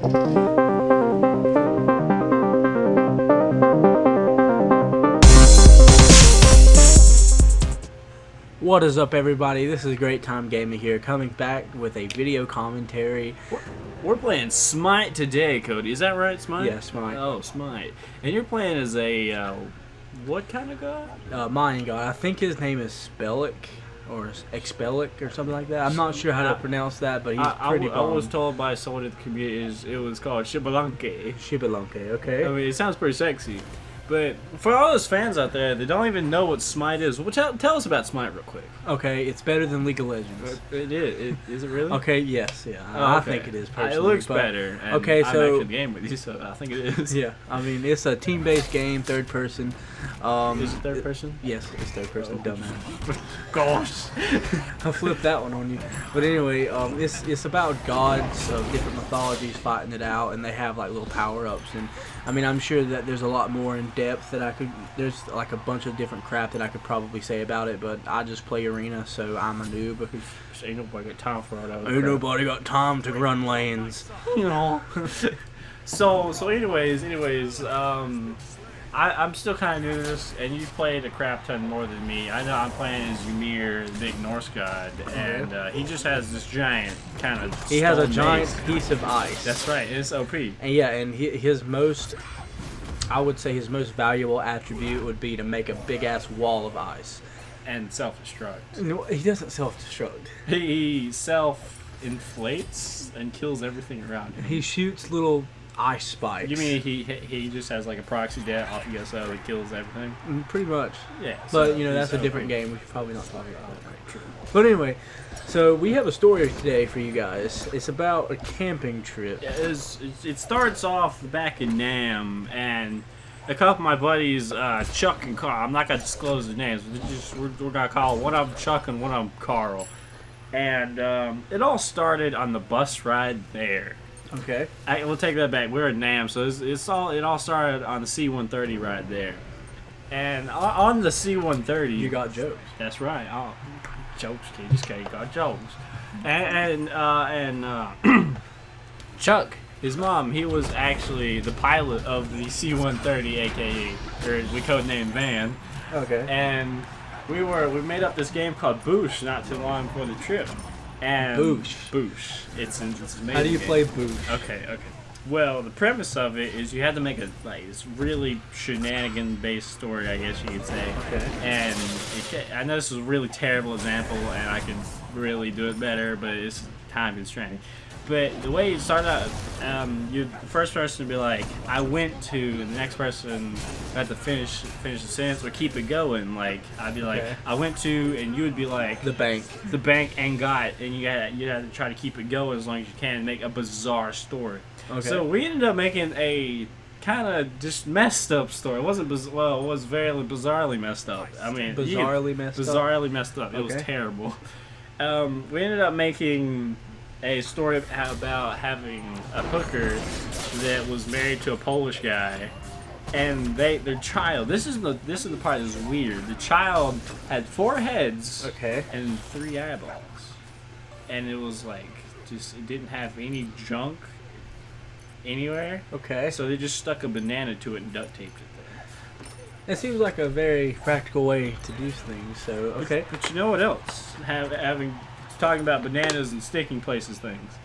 What is up, everybody? This is Great Time Gaming here, coming back with a video commentary. We're playing Smite today, Cody. Is that right, Smite? Yeah, Smite. Oh, Smite. And you're playing as a, what kind of god? Mine god. I think his name is Spellic, or Expellic, or something like that. I'm not sure how to pronounce that, but he's pretty I was told by someone in the community it was called Shibalanke. Shibalanke, okay. I mean, it sounds pretty sexy. But for all those fans out there that don't even know what Smite is, well, tell us about Smite real quick. Okay, it's better than League of Legends. It is. Is it really? Okay, yes, yeah. Oh, I okay. think it is, personally. It looks better. And okay, so... I'm actually in the game with you, so I think it is. Yeah, I mean, it's a team-based game, third person. Is it third person? Yes, it's third person, dumbass. Gosh. I flipped that one on you. But anyway, it's about gods of different mythologies fighting it out, and they have like little power-ups. And I mean, I'm sure that there's a lot more in depth that there's like a bunch of different crap that I could probably say about it, but I just play arena, so I'm a noob. Ain't nobody got time for all that. Ain't nobody got time to run lanes. You know. So anyways, I'm still kind of new to this, and you've played a crap ton more than me. I know I'm playing as Ymir, the big Norse god, and he just has this giant kind of. He has a giant piece of ice. That's right. It's OP. And yeah, and his most, I would say his most valuable attribute would be to make a big ass wall of ice. And self-destruct. No, he doesn't self-destruct. He self-inflates and kills everything around him. He shoots little ice spikes. You mean he just has like a proxy death, I guess, that kills everything? Pretty much. Yeah. But you know, that's a different game. We should probably not talk about that. Right, true. But anyway, so we have a story today for you guys. It's about a camping trip. Yeah, it starts off back in Nam, and a couple of my buddies, Chuck and Carl, I'm not going to disclose the names, we're going to call one of them Chuck and one of them Carl. And it all started on the bus ride there. Okay. We'll take that back. We're in Nam, so it all started on the C-130 right there. And on the C-130... You got jokes. That's right. Oh, jokes, kid. This kid got jokes. And Chuck... His mom, he was actually the pilot of the C-130, aka, or we codenamed Van. Okay. And we made up this game called Boosh not too long before the trip. And Boosh. It's amazing. How do you play Boosh? Okay. Well, the premise of it is you had to make this really shenanigan-based story, I guess you could say. Okay. And I know this is a really terrible example, and I could really do it better, but it's time constrained. But the way you start out, you're the first person to be like, I went to, the next person had to finish the sentence or keep it going. Like, I'd be like, I went to, and you would be like, the bank and got, and you had to try to keep it going as long as you can and make a bizarre story. Okay. So we ended up making a kind of just messed up story. It wasn't, it was very bizarrely messed up. I mean, bizarrely messed up. It was terrible. We ended up making a story about having a hooker that was married to a Polish guy, and their child. This is the part that's weird. The child had 4 heads, and 3 eyeballs, and it was like it didn't have any junk anywhere. Okay. So they just stuck a banana to it and duct taped it there. It seems like a very practical way to do things. So okay. But you know what else? Talking about bananas and sticking places things.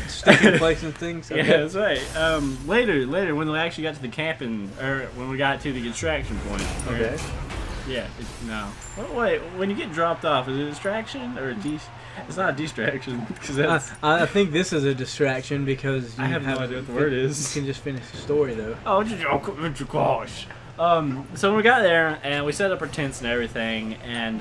Sticking places things? Okay. Yeah, that's right. Later, when we actually got to the camping, or when we got to the extraction point. Okay. Yeah, no. Wait, when you get dropped off, is it a distraction or it's not a distraction, because that's... I think this is a distraction because you I have no idea what the word is. You can just finish the story, though. Oh, gosh. So when we got there, and we set up our tents and everything, and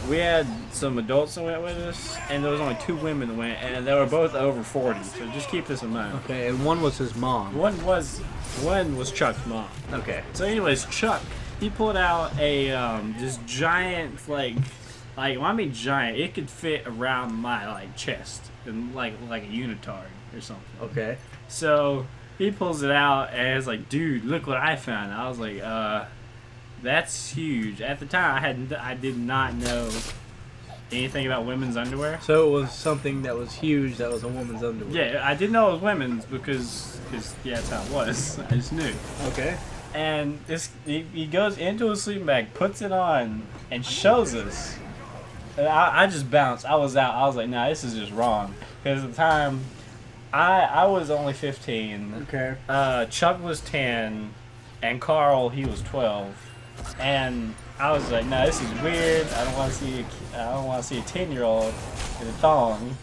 we had some adults that went with us, and there was only 2 women that went, and they were both over 40, so just keep this in mind. Okay, and one was his mom. One was Chuck's mom. Okay. So anyways, Chuck, he pulled out a this giant, like when I mean giant, it could fit around my chest, and like a unitard or something. Okay. So he pulls it out and it's like, dude, look what I found. I was like, that's huge. At the time, I did not know anything about women's underwear. So it was something that was huge. That was a woman's underwear. Yeah, I didn't know it was women's because yeah, that's how it was. I just knew. Okay. And he goes into his sleeping bag, puts it on, and shows us. And I just bounced. I was out. I was like, nah, this is just wrong. Because at the time, I was only 15. Okay. Chuck was 10, and Carl, he was 12. And I was like, nah, this is weird. I don't want to see a 10-year-old in a thong.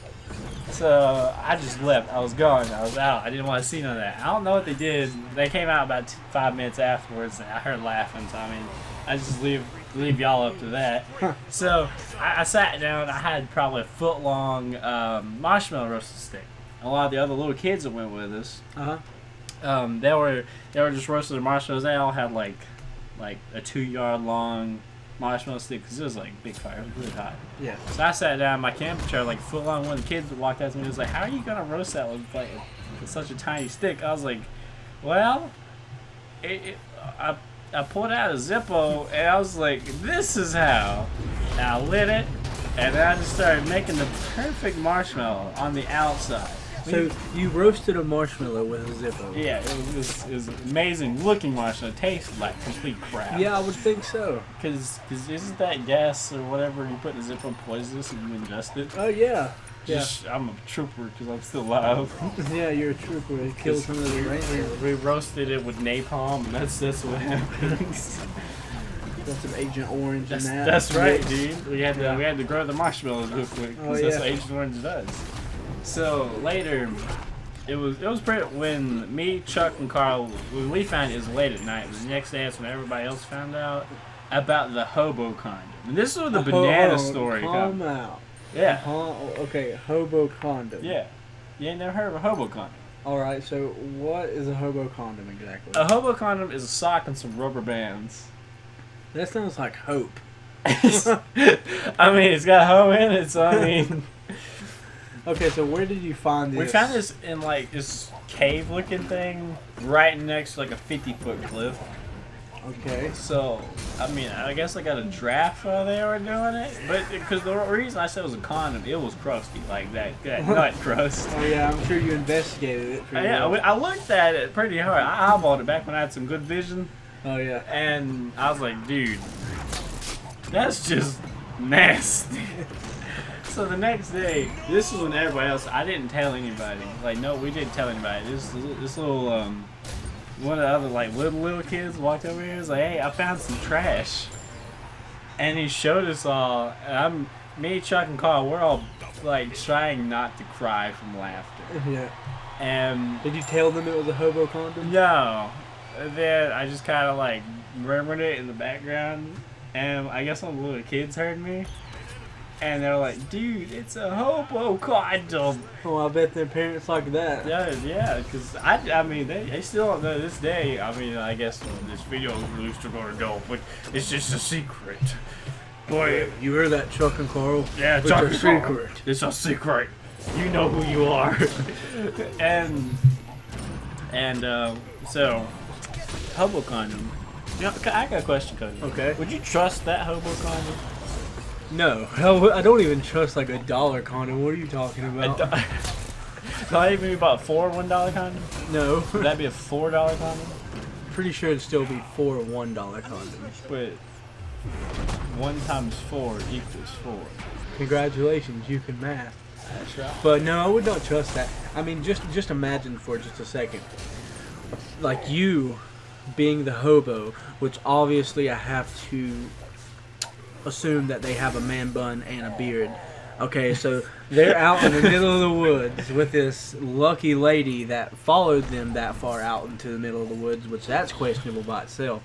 So I just left. I was gone. I was out. I didn't want to see none of that. I don't know what they did. They came out about 5 minutes afterwards. And I heard laughing. So I mean, I just leave y'all up to that. So I sat down. I had probably a foot-long marshmallow roasted stick. A lot of the other little kids that went with us, they were just roasting their marshmallows. They all had like a 2-yard long marshmallow stick because it was like big fire. It was really hot. Yeah. So I sat down in my camping chair, like foot long. One of the kids walked up to me and was like, "How are you gonna roast that with like such a tiny stick?" I was like, "Well, I pulled out a Zippo and I was like, this is how." And I lit it, and then I just started making the perfect marshmallow on the outside. So you roasted a marshmallow with a Zippo? Yeah, it was amazing looking marshmallow. It tasted like complete crap. Yeah, I would think so. Cause isn't that gas or whatever you put in the Zippo poisonous if you ingest it? Oh yeah. I'm a trooper because I'm still alive. Yeah, you're a trooper. It killed some of the reindeer. We roasted it with napalm, and that's what happens. Got some Agent Orange in that. That's right, dude. We had to grow the marshmallows real quick Oh, because yeah. that's what Agent Orange does. So later, it was pretty when me, Chuck, and Carl when we found it was late at night. It was the next day. That's when everybody else found out about the Hobo condom. And this is where the banana story Calm comes. out. Yeah. Okay, Hobo condom. Yeah. You ain't never heard of a Hobo condom. All right. So what is a Hobo condom exactly? A Hobo condom is a sock and some rubber bands. That sounds like hope. I mean, it's got hoe in it, so I mean. Okay, so where did you find this? We found this in like this cave-looking thing right next to like a 50-foot cliff. Okay. So, I mean, I guess I got a draft while they were doing it, but because the reason I said it was a condom, it was crusty, like that nut crust. Oh yeah, I'm sure you investigated it. Yeah, I looked at it pretty hard. I eyeballed it back when I had some good vision, Oh yeah. and I was like, dude, that's just nasty. So the next day, this is when everybody else. I didn't tell anybody. Like, no, we didn't tell anybody. This little one of the other like little kids walked over here. And was like, "Hey, I found some trash," and he showed us all. And me, Chuck, and Carl. We're all like trying not to cry from laughter. Yeah. And Did you tell them it was a hobo condom? no, then I just kind of like murmured it in the background, and I guess some of the little kids heard me. And they're like, dude, it's a hobo condom. Oh, I bet their parents like that. Yeah, because I mean, they still don't know to this day. I mean, I guess when this video is released, they're gonna know, but it's just a secret. Boy, You heard that, Chuck and Carl? yeah, It's Chuck a and Carl, secret. it's a secret. You know who you are. and so, hobo condom. You know, I got a question, Cody. Okay. Would you trust that hobo condom? No, I don't even trust like $1 condom. What are you talking about? Not even about $4 $1 condom? No. Would that be a $4 condom? Pretty sure it'd still be 4 $1 condoms. But 1 times 4 equals 4. Congratulations, you can math. That's right. But no, I would not trust that. I mean, just imagine for just a second, like you being the hobo, which obviously I have to assume that they have a man bun and a beard. Okay, so they're out in the middle of the woods with this lucky lady that followed them that far out into the middle of the woods, which that's questionable by itself.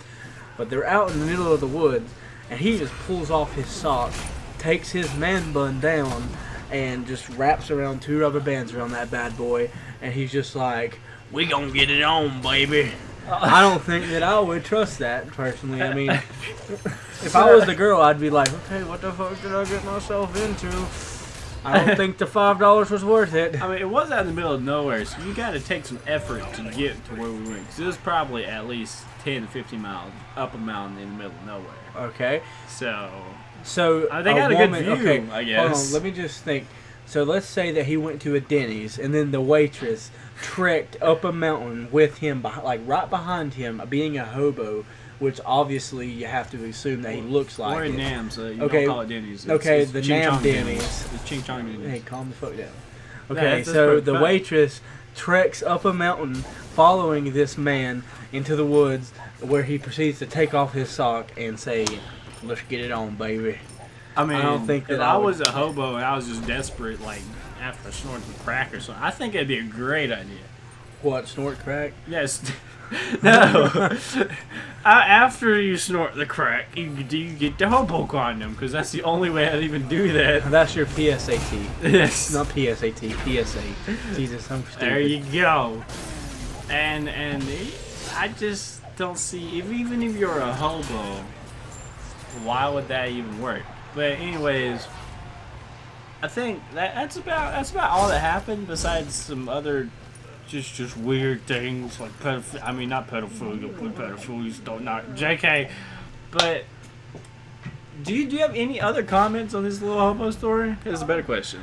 But they're out in the middle of the woods, and he just pulls off his sock, takes his man bun down, and just wraps around 2 rubber bands around that bad boy, and he's just like, "We gonna get it on, baby." I don't think that I would trust that personally. I mean, if I was the girl, I'd be like, "Okay, what the fuck did I get myself into? I don't think the $5 was worth it." I mean, it was out in the middle of nowhere, so you got to take some effort to get to where we went. Because it was probably at least 10 to 15 miles up a mountain in the middle of nowhere. Okay, So So They got a good view, okay, I guess. Hold on, let me just think. So let's say that he went to a Denny's, and then the waitress trekked up a mountain with him, like right behind him, being a hobo, which obviously you have to assume that he looks like We're in it. Nam, so you Okay, don't call it Denny's. Okay, it's the Ching Nam Chong Denny's. It's Ching Chong Denny's. Hey, calm the fuck down. Yeah, Okay, that's so pretty the fun. waitress treks up a mountain following this man into the woods, where he proceeds to take off his sock and say, "Let's get it on, baby." I mean, I don't think that if I I would- was a hobo and I was just desperate, like after snorting some crack or something, I think it'd be a great idea. What, snort crack? Yes. No. After you snort the crack, you get the hobo condom, because that's the only way I'd even do that. That's your PSAT. Yes. Not PSAT, PSA. Jesus, I'm stupid. There you go. And I just don't see, even if you're a hobo, why would that even work? But anyways, I think that's about all that happened, besides some other just weird things like I mean, not pedophilia, pedophiles don't not JK. But do you have any other comments on this little hobo story? That's a better question.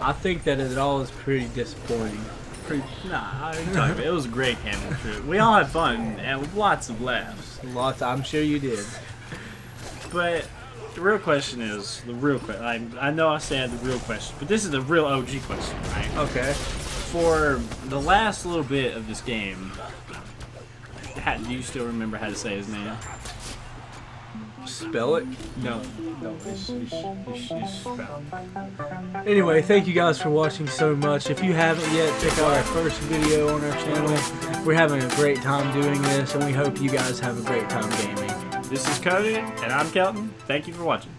I think that it all is pretty disappointing. Nah, I ain't talking about it. It was a great camping trip. We all had fun and lots of laughs. Lots, I'm sure you did. But the real question is I know I said the real question, but this is the real OG question, right? Okay. For the last little bit of this game, do you still remember how to say his name? Spell it. No, it's spelled. Anyway, thank you guys for watching so much. If you haven't yet, check out our first video on our channel. We're having a great time doing this, and we hope you guys have a great time gaming. This is Cody, and I'm Kelton. Thank you for watching.